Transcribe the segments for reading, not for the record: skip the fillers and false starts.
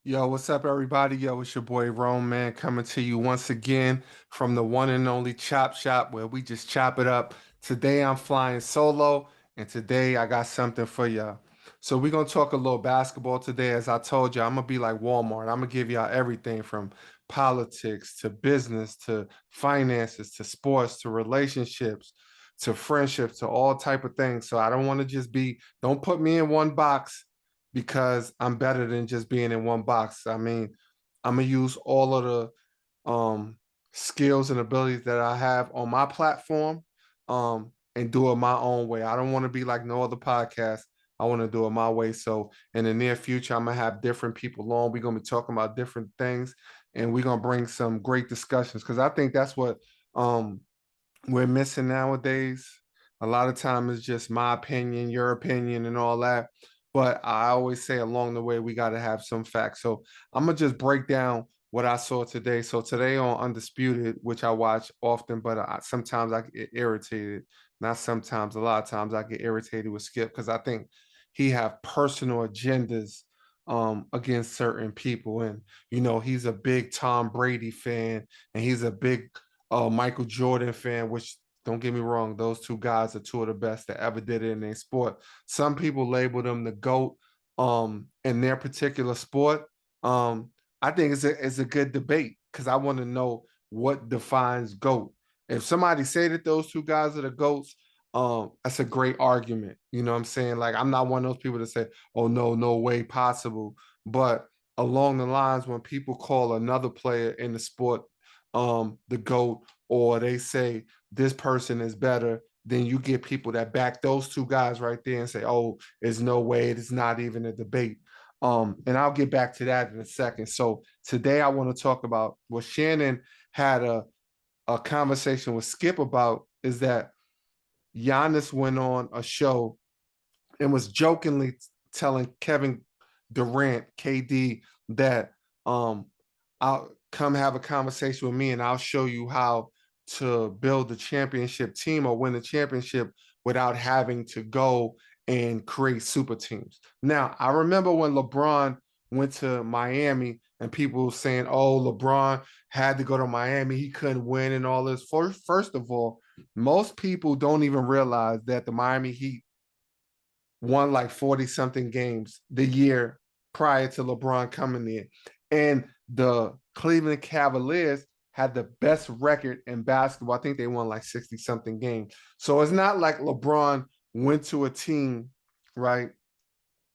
Yo, what's up, everybody? Yo, it's your boy Rome, man, coming to you once again from the one and only Chop Shop where we just chop it up. Today I'm flying solo, and today I got something for y'all. So we're gonna talk a little basketball today. As I told you, I'm gonna be like Walmart. I'm gonna give y'all everything from politics to business to finances to sports to relationships to friendships to all type of things. So I don't want to just be, don't put me in one box because I'm better than just being in one box. I mean, I'm gonna use all of the skills and abilities that I have on my platform and do it my own way. I don't want to be like no other podcast. I want to do it my way. So in the near future, I'm gonna have different people on. We're gonna be talking about different things, and we're gonna bring some great discussions because I think that's what um we're missing nowadays. A lot of times it's just my opinion, your opinion, and all that. But I always say along the way, we got to have some facts. So I'm going to just break down what I saw today. So today on Undisputed, which I watch often, but sometimes I get irritated. Not sometimes, a lot of times I get irritated with Skip because I think he have personal agendas against certain people. And, he's a big Tom Brady fan and he's a big Michael Jordan fan, which don't get me wrong, those two guys are two of the best that ever did it in their sport. Some people label them the GOAT in their particular sport. Um, I think it's a good debate because I want to know what defines GOAT. If somebody say that those two guys are the GOATs, that's a great argument. You know what I'm saying? Like, I'm not one of those people that say, oh no, no way possible. But along the lines, when people call another player in the sport the GOAT, or they say this person is better, then you get people that back those two guys right there and say, oh, there's no way, it's not even a debate. And I'll get back to that in a second. So today I want to talk about what Shannon had a conversation with Skip about is that Giannis went on a show and was jokingly telling Kevin Durant, KD, that I'll come have a conversation with me and I'll show you how to build the championship team or win the championship without having to go and create super teams. Now, I remember when LeBron went to Miami and people were saying, oh, LeBron had to go to Miami, he couldn't win and all this. First of all, most people don't even realize that the Miami Heat won like 40 something games the year prior to LeBron coming in. And the Cleveland Cavaliers had the best record in basketball. I think they won like 60 something games. So it's not like LeBron went to a team, right,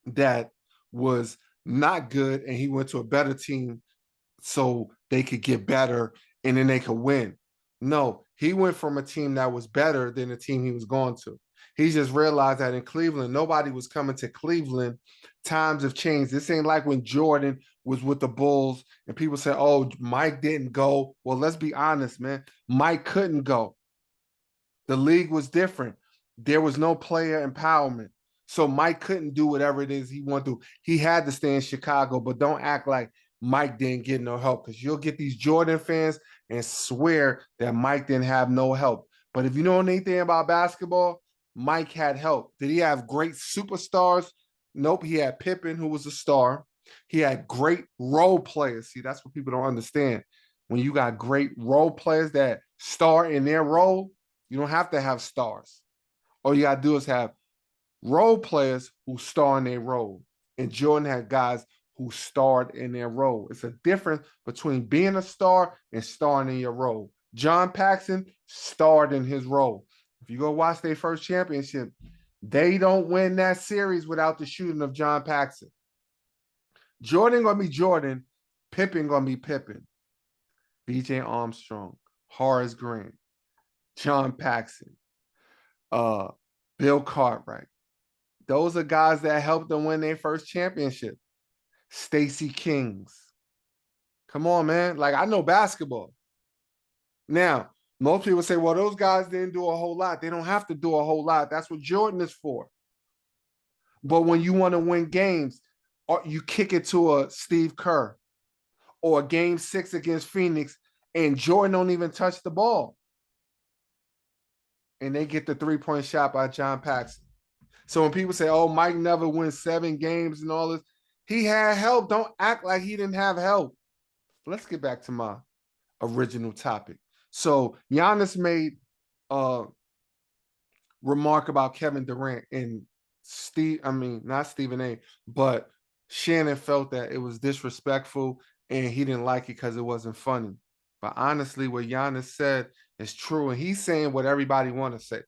that was not good and he went to a better team so they could get better and then they could win. No, he went from a team that was better than the team he was going to. He just realized that in Cleveland, nobody was coming to Cleveland. Times have changed. This ain't like when Jordan was with the Bulls and people say, oh, Mike didn't go. Well, let's be honest, man. Mike couldn't go. The league was different. There was no player empowerment. So Mike couldn't do whatever it is he wanted to. He had to stay in Chicago, but don't act like Mike didn't get no help because you'll get these Jordan fans and swear that Mike didn't have no help. But if you know anything about basketball, Mike had help. Did he have great superstars? Nope. He had Pippen, who was a star. He had great role players. See, that's what people don't understand. When you got great role players that star in their role, you don't have to have stars. All you gotta do is have role players who star in their role. And Jordan had guys who starred in their role. It's a difference between being a star and starring in your role. John Paxson starred in his role. If you go watch their first championship, they don't win that series without the shooting of John Paxson. Jordan gonna be Jordan, Pippen gonna be Pippen. BJ Armstrong, Horace Grant, John Paxson, uh, Bill Cartwright. Those are guys that helped them win their first championship. Stacey Kings. Come on, man. Like, I know basketball. Now, most people say, well, those guys didn't do a whole lot. They don't have to do a whole lot. That's what Jordan is for. But when you want to win games, or you kick it to a Steve Kerr or a game 6 against Phoenix, and Jordan don't even touch the ball. And they get the 3-point shot by John Paxson. So when people say, oh, Mike never wins 7 games and all this, He had help. Don't act like he didn't have help. Let's get back to my original topic. So Giannis made a remark about Kevin Durant and not Stephen A, but Shannon felt that it was disrespectful and he didn't like it because it wasn't funny. But honestly, what Giannis said is true, and he's saying what everybody want to say.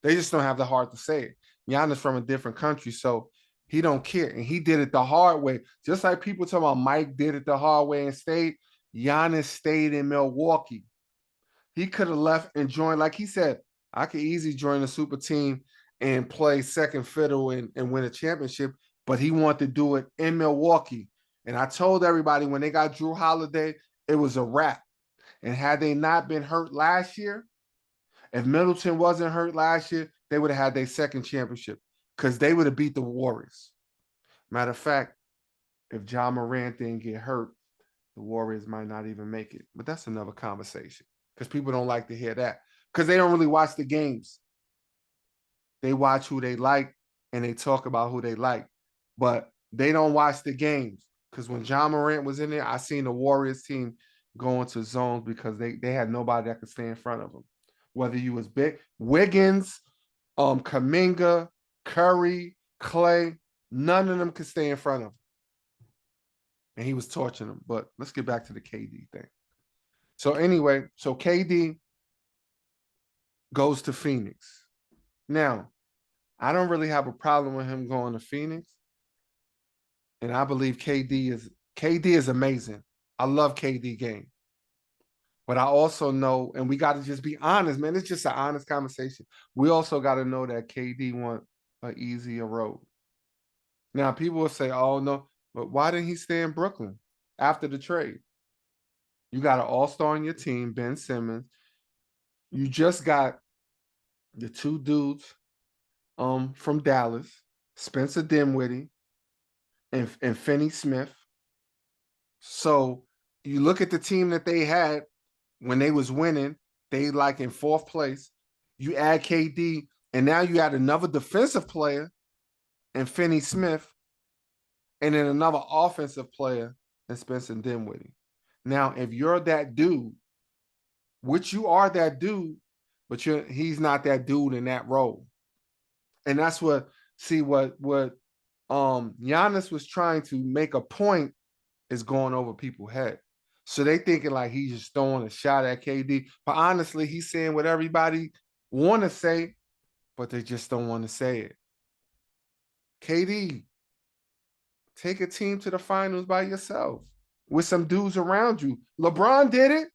They just don't have the heart to say it. Giannis from a different country, so he don't care, and he did it the hard way. Just like people talking about Mike did it the hard way and stayed. Giannis stayed in Milwaukee. He could have left and joined, like he said, I could easily join a super team and play second fiddle and win a championship, but he wanted to do it in Milwaukee. And I told everybody when they got Drew Holiday, it was a wrap. And had they not been hurt last year, if Middleton wasn't hurt last year, they would have had their second championship because they would have beat the Warriors. Matter of fact, if Ja Morant didn't get hurt, the Warriors might not even make it. But that's another conversation because people don't like to hear that because they don't really watch the games. They watch who they like and they talk about who they like, but they don't watch the games because when Ja Morant was in there, I seen the Warriors team go into zones because they had nobody that could stay in front of them. Whether you was big Wiggins, Kaminga, Curry, Clay, none of them could stay in front of him. And he was torching them. But let's get back to the KD thing. So anyway, so KD goes to Phoenix. Now, I don't really have a problem with him going to Phoenix. And I believe KD is amazing. I love KD game. But I also know, and we got to just be honest, man. It's just an honest conversation. We also got to know that KD want an easier road. Now, people will say, oh, no, but why didn't he stay in Brooklyn after the trade? You got an all-star on your team, Ben Simmons. You just got the two dudes from Dallas, Spencer Dinwiddie and Finney Smith. So you look at the team that they had when they was winning, they like in fourth place. You add KD, and now you add another defensive player and Finney Smith, and then another offensive player and Spencer Dinwiddie. Now, if you're that dude, which you are that dude, but he's not that dude in that role. And that's what Giannis was trying to make a point is going over people's head. So they thinking like he's just throwing a shot at KD. But honestly, he's saying what everybody want to say, but they just don't want to say it. KD, take a team to the finals by yourself with some dudes around you. LeBron did it.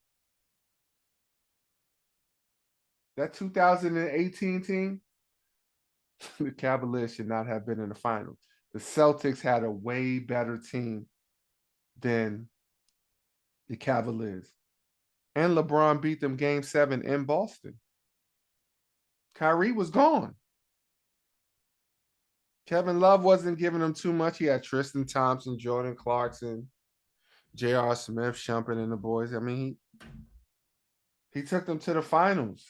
That 2018 team, the Cavaliers should not have been in the finals. The Celtics had a way better team than the Cavaliers. And LeBron beat them game 7 in Boston. Kyrie was gone. Kevin Love wasn't giving them too much. He had Tristan Thompson, Jordan Clarkson, J.R. Smith, Shumpert, and the boys. I mean, he took them to the finals.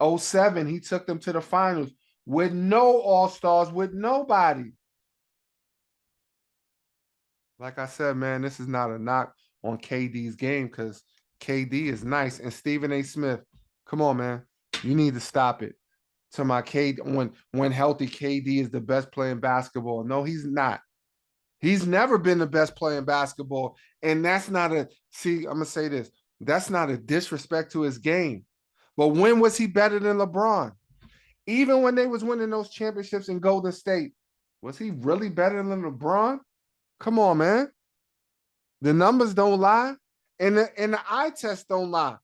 07, he took them to the finals with no all-stars, with nobody. Like I said, man, this is not a knock on KD's game because KD is nice. And Stephen A. Smith, come on, man. You need to stop it. To my KD, when healthy, KD is the best player in basketball. No, he's not. He's never been the best player in basketball. And that's not I'm going to say this. That's not a disrespect to his game. But when was he better than LeBron? Even when they was winning those championships in Golden State, was he really better than LeBron? Come on, man. The numbers don't lie, and the eye test don't lie.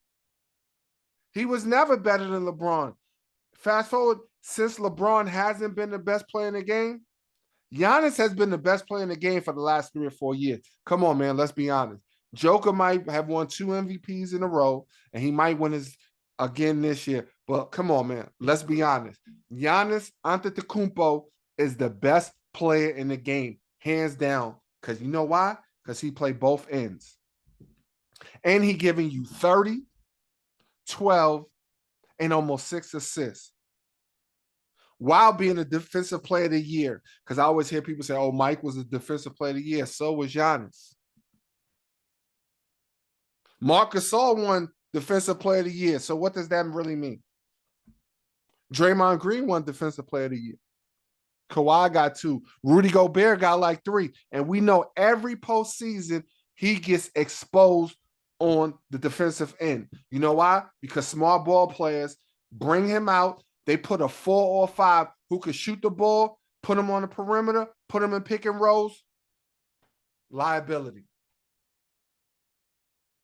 He was never better than LeBron. Fast forward, since LeBron hasn't been the best player in the game, Giannis has been the best player in the game for the last 3 or 4 years. Come on, man, let's be honest. Joker might have won 2 MVPs in a row, and he might win his again this year. But come on, man, let's be honest. Giannis Antetokounmpo is the best player in the game, hands down. Because you know why? Because he played both ends. And he giving you 30, 12, and almost 6 assists. while being a defensive player of the year. Because I always hear people say, oh, Mike was a defensive player of the year. So was Giannis. Marcus Gasol won defensive player of the year. So what does that really mean? Draymond Green won defensive player of the year. Kawhi got 2. Rudy Gobert got like 3. And we know every postseason he gets exposed on the defensive end. You know why? Because smart ball players bring him out. They put a 4 or 5 who could shoot the ball, put him on the perimeter, put him in pick and rolls. Liability.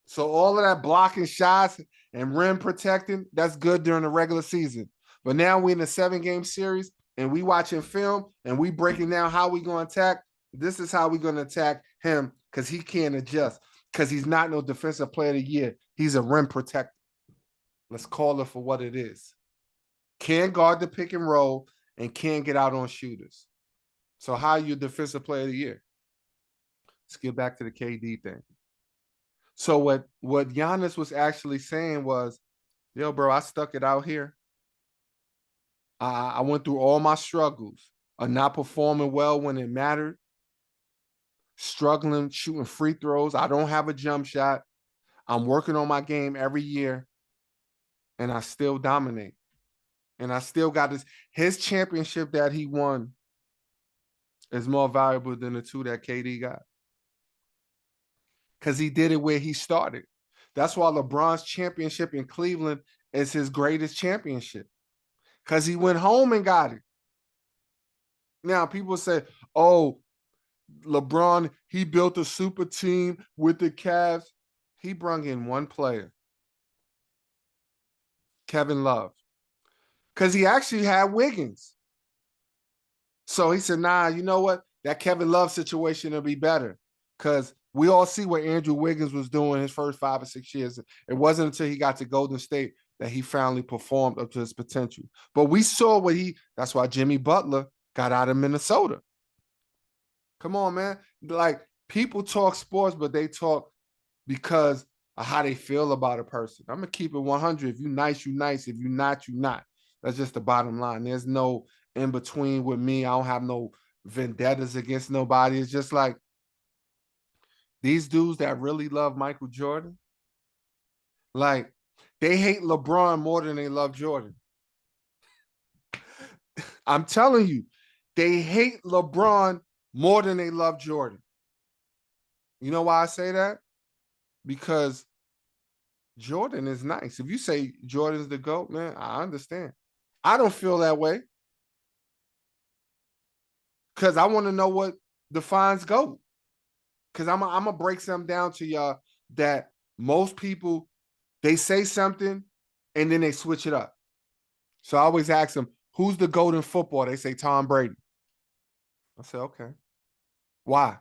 So all of that blocking shots and rim protecting, that's good during the regular season. But now we're in a 7-game series and we watching film and we breaking down how we going to attack. This is how we going to attack him because he can't adjust because he's not no defensive player of the year. He's a rim protector. Let's call it for what it is. Can't guard the pick and roll and can't get out on shooters. So how are you defensive player of the year? Let's get back to the KD thing. So what Giannis was actually saying was, yo, bro, I stuck it out here. I went through all my struggles of not performing well when it mattered, struggling, shooting free throws. I don't have a jump shot. I'm working on my game every year, and I still dominate. And I still got this. His championship that he won is more valuable than the 2 that KD got. Because he did it where he started. That's why LeBron's championship in Cleveland is his greatest championship. Because he went home and got it. Now, people say, oh, LeBron, he built a super team with the Cavs. He brung in one player, Kevin Love. Because he actually had Wiggins. So he said, nah, you know what? That Kevin Love situation will be better. Because we all see what Andrew Wiggins was doing his first 5 or 6 years. It wasn't until he got to Golden State that he finally performed up to his potential. But we saw that's why Jimmy Butler got out of Minnesota. Come on, man. Like, people talk sports, but they talk because of how they feel about a person. I'm going to keep it 100. If you nice, you nice. If you not, you not. That's just the bottom line. There's no in between with me. I don't have no vendettas against nobody. It's just like these dudes that really love Michael Jordan, like, they hate LeBron more than they love Jordan. I'm telling you, they hate LeBron more than they love Jordan. You know why I say that? Because Jordan is nice. If you say Jordan's the GOAT, man, I understand. I don't feel that way because I want to know what defines GOAT. Because I'm going to break something down to y'all that most people, they say something and then they switch it up. So I always ask them, who's the GOAT in football? They say Tom Brady. I say, okay. Why?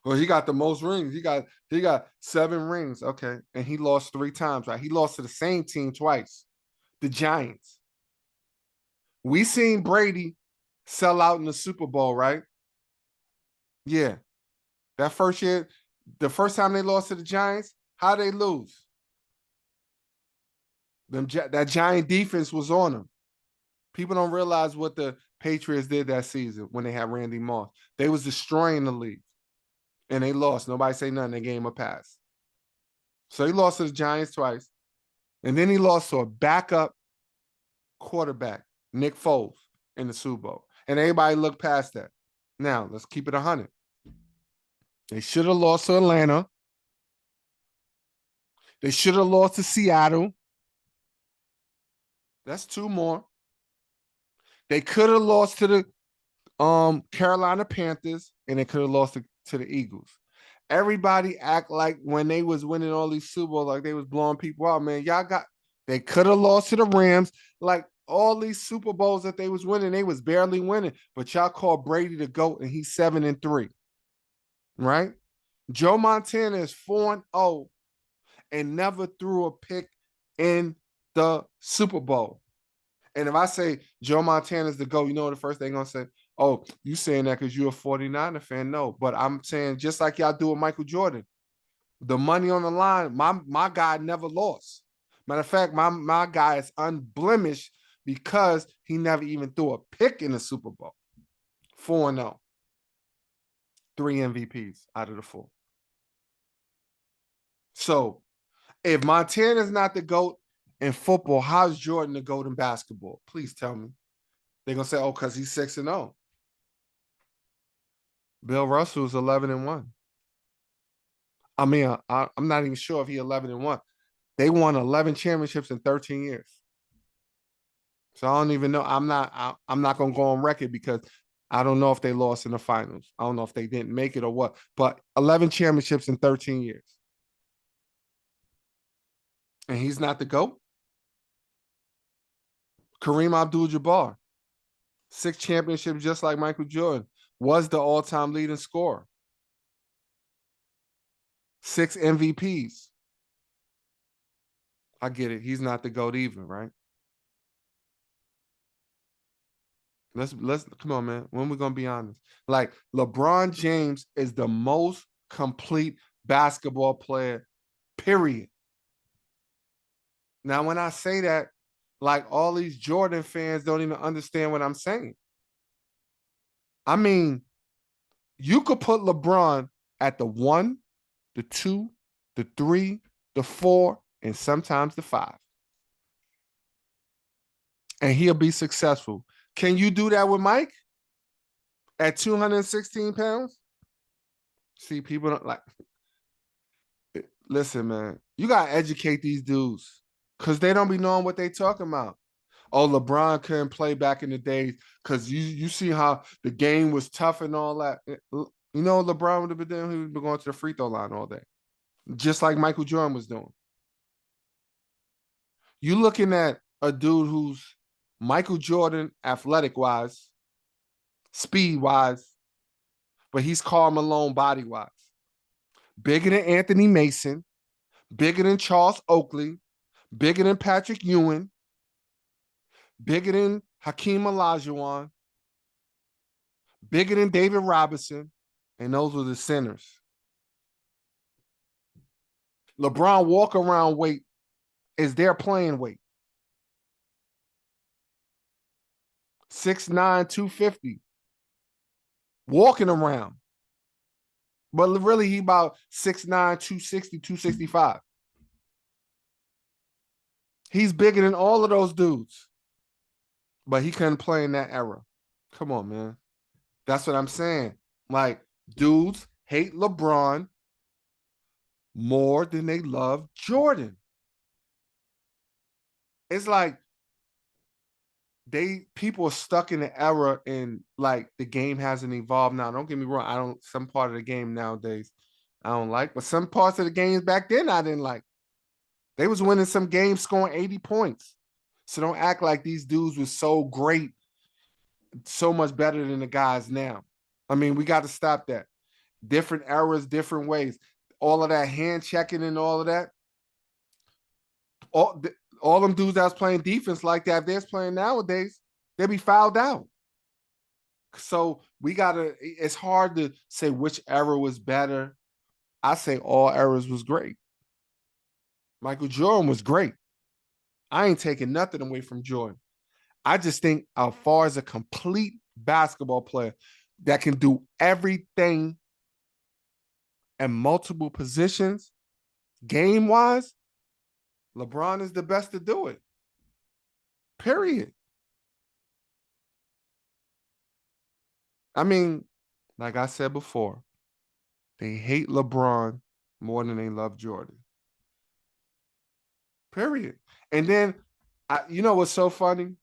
Well, he got the most rings. He got 7 rings. Okay. And he lost 3 times, right? He lost to the same team twice, the Giants. We seen Brady sell out in the Super Bowl, right? Yeah. That first year, the first time they lost to the Giants, how they lose? That Giant defense was on them. People don't realize what the Patriots did that season when they had Randy Moss. They was destroying the league. And they lost. Nobody say nothing. They gave him a pass. So he lost to the Giants twice. And then he lost to a backup quarterback, Nick Foles, in the Super Bowl. And everybody looked past that. Now, let's keep it 100. They should have lost to Atlanta. They should have lost to Seattle. That's 2 more. They could have lost to the Carolina Panthers, and they could have lost to the Eagles. Everybody act like when they was winning all these Super Bowls, like they was blowing people out, man. They could have lost to the Rams. Like, all these Super Bowls that they was winning, they was barely winning. But y'all call Brady the GOAT, and he's 7-3. Right? Joe Montana is 4-0 and never threw a pick in the Super Bowl. And if I say Joe Montana's the GOAT, you know what the first thing I'm going to say? Oh, you saying that because you're a 49er fan? No, but I'm saying just like y'all do with Michael Jordan, the money on the line, my guy never lost. Matter of fact, my guy is unblemished because he never even threw a pick in the Super Bowl. 4-0. 3 MVPs out of the 4. So if Montana's not the GOAT in football, how's Jordan the GOAT in basketball? Please tell me. They're gonna say, oh, because he's 6-0. Bill Russell's 11-1. I mean, I'm not even sure if he 11-1. They won 11 championships in 13 years. So I don't even know. I'm not gonna go on record because I don't know if they lost in the finals. I don't know if they didn't make it or what. But 11 championships in 13 years, and he's not the GOAT. Kareem Abdul-Jabbar, 6 championships, just like Michael Jordan, was the all-time leading scorer. 6 MVPs. I get it. He's not the GOAT either, right? Let's come on, man. When we gonna be honest? Like LeBron James is the most complete basketball player, period. Now, when I say that, like all these Jordan fans don't even understand what I'm saying. I mean, you could put LeBron at the 1, the 2, the 3, the 4, and sometimes the 5. And he'll be successful. Can you do that with Mike at 216 pounds? See, people don't like. Listen, man, you gotta educate these dudes because they don't be knowing what they talking about. Oh, LeBron couldn't play back in the days because you see how the game was tough and all that. You know, LeBron would have been doing. He would be going to the free throw line all day, just like Michael Jordan was doing. You looking at a dude who's Michael Jordan, athletic wise, speed wise, but he's Karl Malone body wise. Bigger than Anthony Mason, bigger than Charles Oakley, bigger than Patrick Ewing, bigger than Hakeem Olajuwon, bigger than David Robinson, and those were the centers. LeBron walk around weight is their playing weight. 6'9", 250. Walking around. But really, he about 6'9", 260, 265. He's bigger than all of those dudes. But he couldn't play in that era. Come on, man. That's what I'm saying. Like, dudes hate LeBron more than they love Jordan. It's like people are stuck in the era and like the game hasn't evolved now. Don't get me wrong. I don't some part of the game nowadays I don't like, but some parts of the games back then I didn't like. They was winning some games scoring 80 points. So don't act like these dudes was so great, so much better than the guys now. I mean, we got to stop that. Different eras, different ways. All of that hand checking and all of that. All, all them dudes that was playing defense like that, if they're playing nowadays, they'll be fouled out. So we gotta. It's hard to say which era was better. I say all eras was great. Michael Jordan was great. I ain't taking nothing away from Jordan. I just think as far as a complete basketball player that can do everything in multiple positions, game wise, LeBron is the best to do it. Period. I mean, like I said before, they hate LeBron more than they love Jordan. Period. And then, you know what's so funny?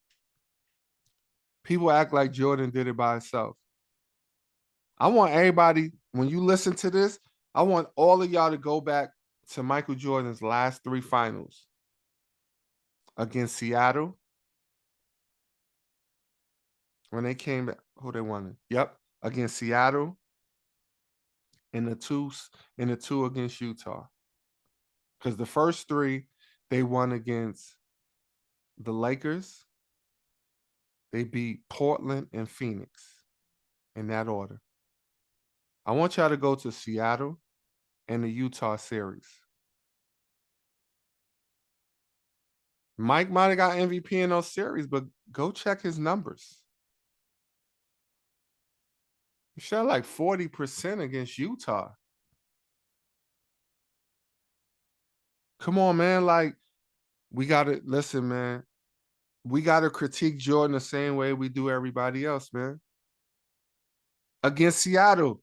People act like Jordan did it by himself. I want everybody, when you listen to this, I want all of y'all to go back to Michael Jordan's last 3 finals against Seattle when they came back. Who they won? Yep, against Seattle and the two against Utah. Because the first 3 they won against the Lakers. They beat Portland and Phoenix in that order. I want y'all to go to Seattle and the Utah series. Mike might have got MVP in those series, but go check his numbers. He shot like 40% against Utah. Come on, man. Like, we gotta listen, man. We gotta critique Jordan the same way we do everybody else, man. Against Seattle,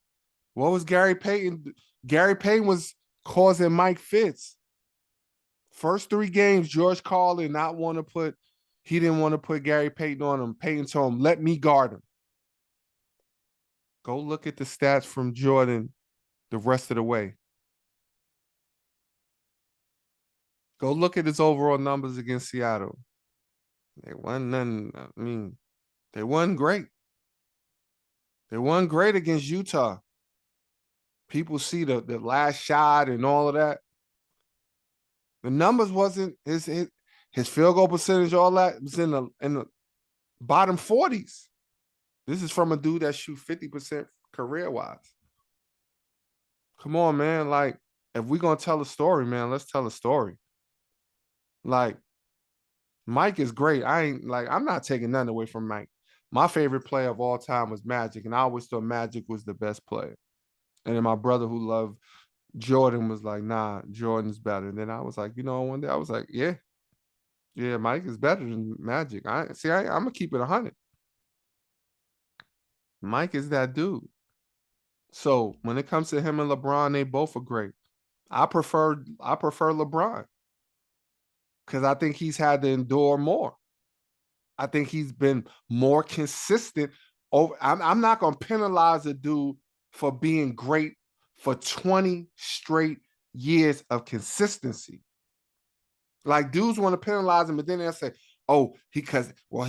what was Gary Payton? Gary Payton was causing Mike fits. First three games, George Carlin not want to put, he didn't want to put Gary Payton on him. Payton told him, let me guard him. Go look at the stats from Jordan the rest of the way. Go look at his overall numbers against Seattle. They won none. I mean, they won great. They won great against Utah. People see the last shot and all of that. The numbers wasn't his field goal percentage, all that was in the bottom 40s. This is from a dude that shoot 50% career wise. Come on, man. Like, if we're gonna tell a story, man, let's tell a story. Like, Mike is great. I'm not taking nothing away from Mike. My favorite player of all time was Magic, and I always thought Magic was the best player. And then my brother who loved Jordan was like, nah, Jordan's better. And then I was like, one day I was like, yeah, Mike is better than Magic. I'm gonna keep it 100. Mike is that dude. So when it comes to him and LeBron, they both are great. I prefer LeBron because I think he's had to endure more. I think he's been more consistent. I'm not gonna penalize a dude for being great for 20 straight years of consistency. Like, dudes want to penalize him, but then they'll say, "Oh, he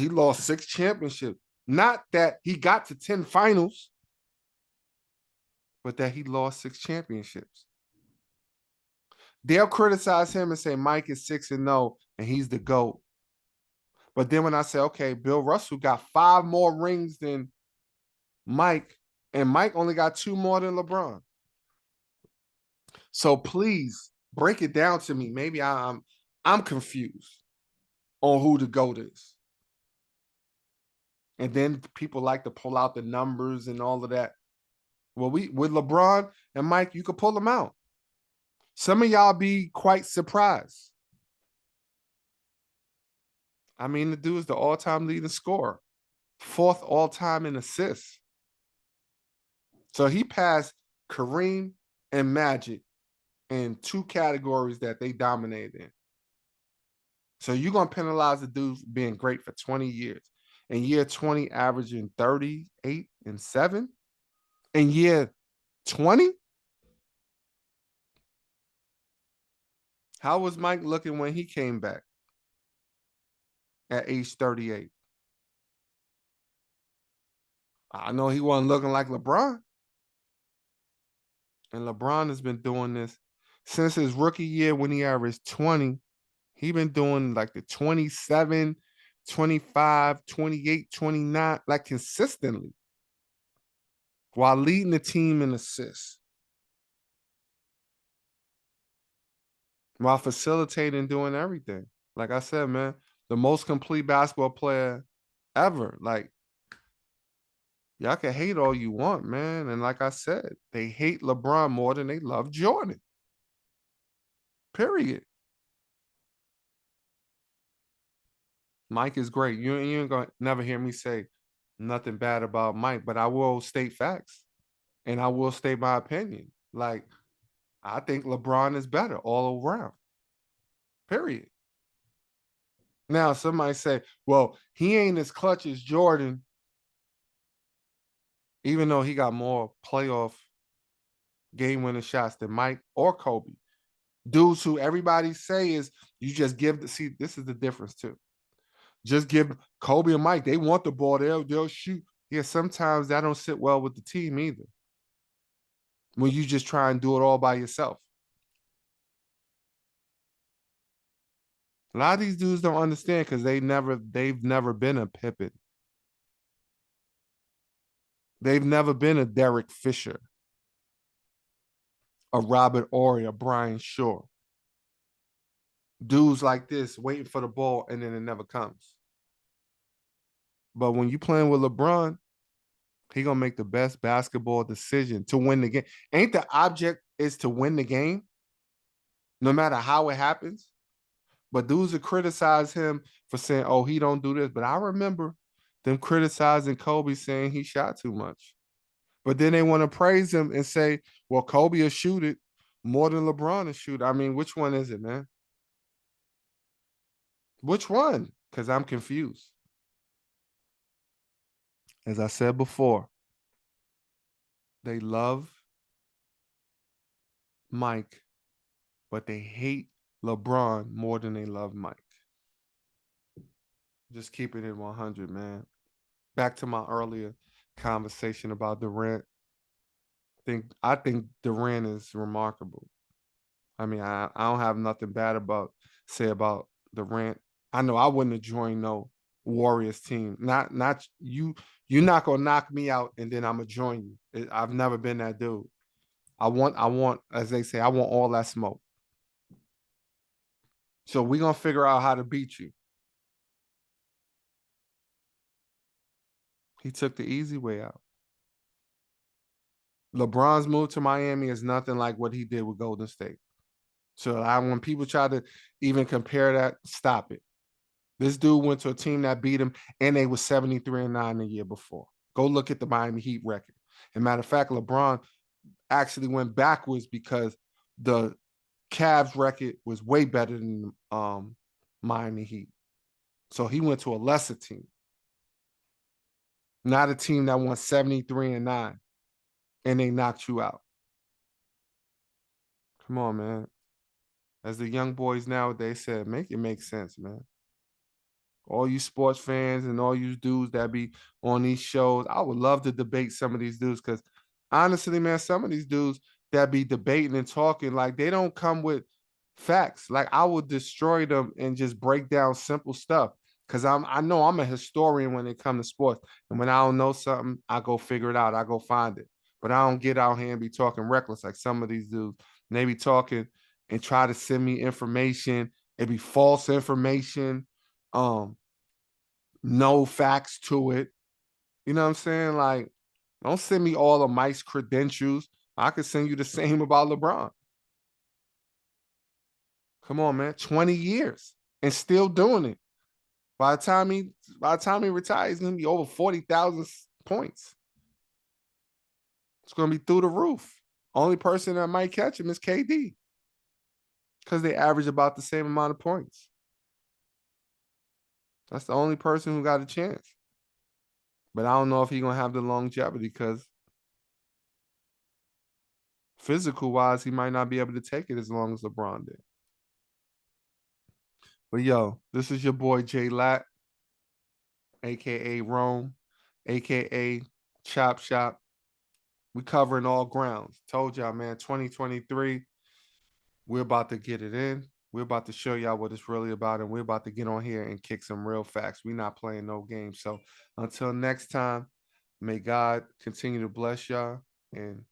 lost 6 championships." Not that he got to 10 finals, but that he lost 6 championships. They'll criticize him and say Mike is 6-0 and he's the GOAT. But then when I say, okay, Bill Russell got 5 more rings than Mike, and Mike only got 2 more than LeBron. So please break it down to me. Maybe I'm confused on who the GOAT is. And then people like to pull out the numbers and all of that. Well, with LeBron and Mike, you could pull them out. Some of y'all be quite surprised. I mean, the dude is the all-time leading scorer, 4th all-time in assists. So he passed Kareem and Magic in 2 categories that they dominated in. So you're going to penalize the dude for being great for 20 years. In year 20, averaging 38 and 7. In year 20, how was Mike looking when he came back at age 38? I know he wasn't looking like LeBron. And LeBron has been doing this since his rookie year when he averaged 20. He been doing like the 27, 25, 28, 29, like consistently while leading the team in assists, while facilitating, doing everything. Like I said, man, the most complete basketball player ever. Like, y'all can hate all you want, man. And like I said, they hate LeBron more than they love Jordan. Period. Mike is great. You ain't gonna never hear me say nothing bad about Mike, but I will state facts and I will state my opinion. Like, I think LeBron is better all around. Period. Now, somebody say, well, he ain't as clutch as Jordan, even though he got more playoff game winning shots than Mike or Kobe. Dudes who everybody say is you just give see, this is the difference too. Just give Kobe and Mike, they want the ball, they'll shoot. Yeah, sometimes that don't sit well with the team either. When you just try and do it all by yourself. A lot of these dudes don't understand because they've never been a Pippen. They've never been a Derek Fisher, a Robert Ory, a Brian Shaw. dudes like this waiting for the ball and then it never comes. But when you playing with LeBron, he gonna make the best basketball decision to win the game. Ain't the object is to win the game, no matter how it happens? But dudes will criticize him for saying, "Oh, he don't do this." But I remember them criticizing Kobe, saying he shot too much. But then they want to praise him and say, "Well, Kobe will shoot it more than LeBron will shoot." I mean, which one is it, man? Which one? Because I'm confused. As I said before, they love Mike, but they hate LeBron more than they love Mike. Just keeping it 100, man. Back to my earlier conversation about Durant. I think Durant is remarkable. I mean, I don't have nothing bad about say about Durant. I know I wouldn't have joined no Warriors team. Not you. You're not gonna knock me out and then I'm gonna join you. I've never been that dude. I want, as they say, I want all that smoke. So we're gonna figure out how to beat you. He took the easy way out. LeBron's move to Miami is nothing like what he did with Golden State. So when people try to even compare that, stop it. This dude went to a team that beat him, and they was 73-9 the year before. Go look at the Miami Heat record. As a matter of fact, LeBron actually went backwards because the Cavs record was way better than Miami Heat. So he went to a lesser team, not a team that won 73-9, and they knocked you out. Come on, man. As the young boys nowadays said, make it make sense, man. All you sports fans and all you dudes that be on these shows, I would love to debate some of these dudes because honestly, man, some of these dudes that be debating and talking, like they don't come with facts. Like I would destroy them and just break down simple stuff. Cause I know I'm a historian when it comes to sports. And when I don't know something, I go figure it out. I go find it. But I don't get out here and be talking reckless like some of these dudes. And they be talking and try to send me information. It be false information. Um, no facts to it. You know what I'm saying? Like, don't send me all of Mike's credentials. I could send you the same about LeBron. Come on, man. 20 years and still doing it. By the time he by the time he retires, he's gonna be over 40,000 points. It's gonna be through the roof. Only person that might catch him is KD. Because they average about the same amount of points. That's the only person who got a chance. But I don't know if he's gonna have the longevity because physical wise, he might not be able to take it as long as LeBron did. But yo, this is your boy Jay Latt, aka Rome, aka Chop Shop. We covering all grounds. Told y'all, man, 2023, we're about to get it in. We're about to show y'all what it's really about, and we're about to get on here and kick some real facts. We're not playing no games. So until next time, may God continue to bless y'all and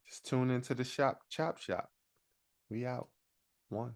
just tune into the shop, Chop Shop. We out. One.